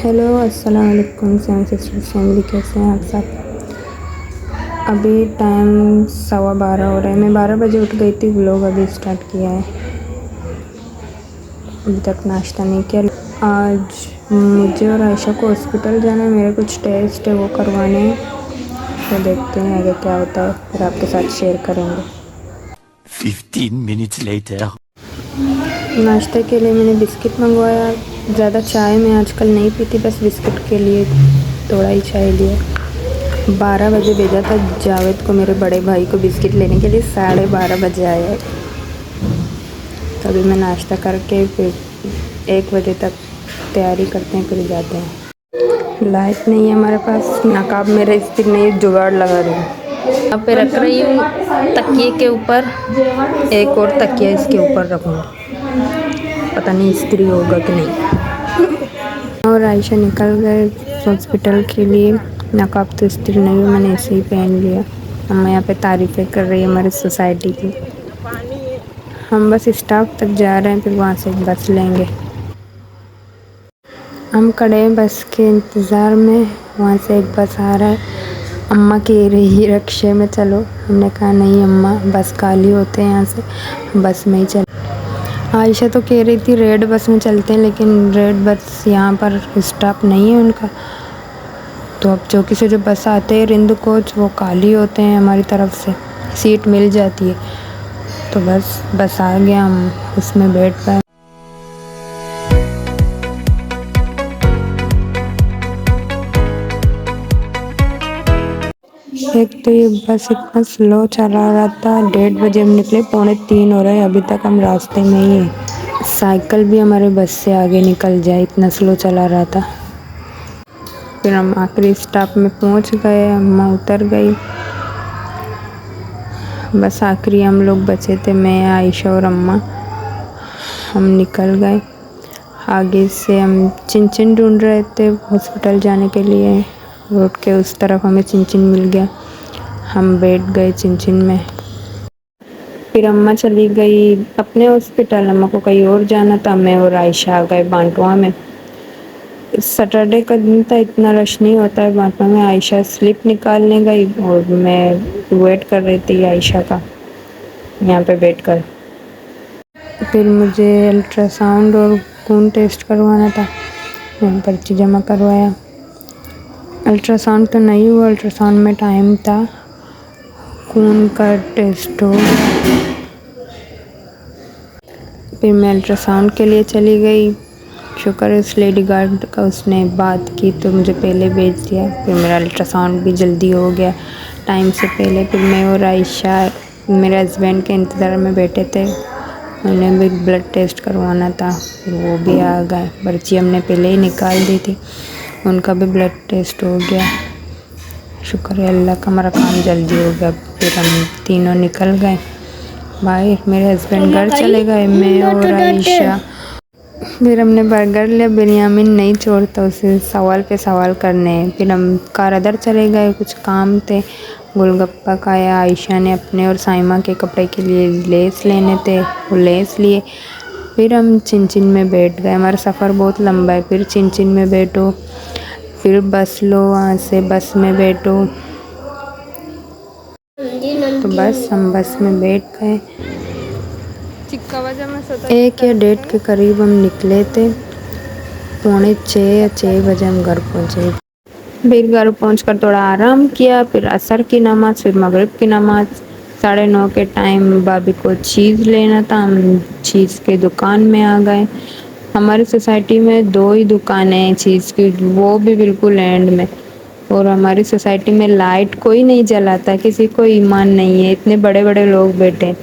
Hello अस्सलाम वालेकुम seven sisters family, कैसे हैं आप सब। अभी टाइम 12:15 हो रहा है। मैं 12 बजे उठ गई थी। व्लॉग अभी स्टार्ट किया है। अभी तक नाश्ता नहीं किया। आज मुझे और आयशा को हॉस्पिटल जाना है। मेरे कुछ टेस्ट है वो करवाने हैं, तो देखते हैं आगे क्या होता है, फिर आपके साथ शेयर करेंगे। 15 minutes later. नाश्ते के लिए मैंने बिस्किट मंगवाया। ज़्यादा चाय मैं आजकल नहीं पीती, बस बिस्किट के लिए थोड़ा ही चाय लिया। 12 बजे भेजा था जावेद को, मेरे बड़े भाई को, बिस्किट लेने के लिए। 12:30 बजे आया। तो अभी मैं नाश्ता करके फिर 1 बजे तक तैयारी करते हैं, फिर जाते हैं। लाइट नहीं है हमारे पास। नकाब मेरा स्थिर नहीं है, जुगाड़ लगा रही हूँ। यहाँ पे रख रही हूँ तकिए के ऊपर। एक और तकिया इसके ऊपर रखूँगी, पता नहीं इस्त्री होगा कि नहीं। और आयशा निकल गए हॉस्पिटल के लिए। नकाब तो इस्त्री नहीं है, मैंने ऐसे ही पहन लिया। अम्मा यहाँ पे तारीफ़ें कर रही है हमारी सोसाइटी की। हम बस स्टॉप तक जा रहे हैं, फिर वहाँ से बस लेंगे। हम खड़े हैं बस के इंतज़ार में। वहाँ से एक बस आ रहा है। अम्मा कह रही है रिक्शे में चलो। हमने कहा नहीं अम्मा, बस खाली होते हैं यहाँ से, बस में ही चल। आयशा तो कह रही थी रेड बस में चलते हैं, लेकिन रेड बस यहाँ पर स्टॉप नहीं है उनका। तो अब चौकी से जो बस आते हैं रिंद कोच, वो खाली होते हैं। हमारी तरफ से सीट मिल जाती है, तो बस आ गया, हम उसमें बैठ पाए। एक तो ये बस इतना स्लो चला रहा था। 1:30 बजे हम निकले, 2:45 हो रहा है, अभी तक हम रास्ते में ही हैं। साइकिल भी हमारे बस से आगे निकल जाए, इतना स्लो चला रहा था। फिर हम आखिरी स्टॉप में पहुंच गए। अम्मा उतर गई। बस आखिरी हम लोग बचे थे, मैं, आयशा और अम्मा। हम निकल गए। आगे से हम चिंचिन ढूंढ रहे थे हॉस्पिटल जाने के लिए। रोड के उस तरफ हमें चिंचिन मिल गया। हम बैठ गए चिंचिन में। फिर अम्मा चली गई अपने हॉस्पिटल। अम्मा को कहीं और जाना था। मैं और आयशा आ गए बांटवा में। सैटरडे का दिन था, इतना रश नहीं होता है बांटवा में। आयशा स्लिप निकालने गई और मैं वेट कर रही थी आयशा का यहाँ पे बैठकर। फिर मुझे अल्ट्रासाउंड और खून टेस्ट करवाना था। मैंने पर्ची जमा करवाया। अल्ट्रासाउंड तो नहीं हुआ, अल्ट्रासाउंड में टाइम था। खून का टेस्ट हो गया। फिर मैं अल्ट्रासाउंड के लिए चली गई। शुक्र है उस लेडी गार्ड का, उसने बात की तो मुझे पहले भेज दिया। फिर मेरा अल्ट्रासाउंड भी जल्दी हो गया, टाइम से पहले। फिर मैं और आयशा मेरे हस्बैंड के इंतज़ार में बैठे थे। उन्हें भी ब्लड टेस्ट करवाना था, फिर वो भी आ गए। पर्ची हमने पहले ही निकाल दी थी, उनका भी ब्लड टेस्ट हो गया। शुक्र है अल्लाह का, हमारा काम जल्दी हो गया। फिर हम तीनों निकल गए बाहर। मेरे हस्बैंड घर चले गए, मैं और आयशा। फिर हमने बर्गर लिया। बिरयामिन नहीं छोड़ता उसे सवाल पे सवाल करने। फिर हम कार अदर चले गए, कुछ काम थे। गोलगप्पा खाया। आयशा ने अपने और साइमा के कपड़े के लिए लेस लेने थे, वो लेस लिए। फिर हम चिंचिन में बैठ गए। हमारा सफ़र बहुत लंबा है। फिर चिंचिन में बैठो, फिर बस लो, वहाँ से बस में बैठो। तो बस हम बस में बैठ गए। 1 या 1:30 के करीब हम निकले थे। 5:45 या 6 बजे हम घर पहुँचे। फिर घर पहुँचकर थोड़ा आराम किया। फिर असर की नमाज़, फिर मगरिब की नमाज़। 9:30 के टाइम भाभी को चीज़ लेना था, हम चीज़ की दुकान में आ गए। हमारी सोसाइटी में 2 ही दुकानें हैं चीज़ की, वो भी बिल्कुल एंड में। और हमारी सोसाइटी में लाइट कोई नहीं जलाता, किसी को ईमान नहीं है। इतने बड़े बड़े लोग बैठे,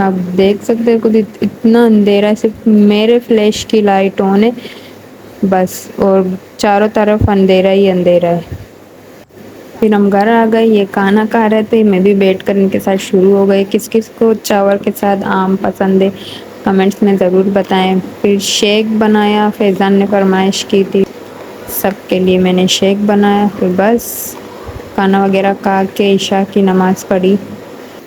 आप देख सकते हो खुद। इतना अंधेरा, सिर्फ मेरे फ्लैश की लाइट ऑन है बस, और चारों तरफ अंधेरा ही अंधेरा है। फिर हम घर आ गए। ये खाना खा रहे थे, मैं भी बैठ कर इनके साथ शुरू हो गई। किस किस को चावल के साथ आम पसंद है कमेंट्स में ज़रूर बताएं। फिर शेक बनाया, फैज़ान ने फरमाइश की थी, सबके लिए मैंने शेक बनाया। फिर बस खाना वगैरह खा के ईशा की नमाज़ पढ़ी।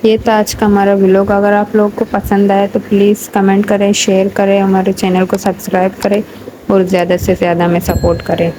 ये था आज का हमारा व्लॉग। अगर आप लोगों को पसंद आए तो प्लीज़ कमेंट करें, शेयर करें, हमारे चैनल को सब्सक्राइब करें और ज़्यादा से ज़्यादा हमें सपोर्ट करें।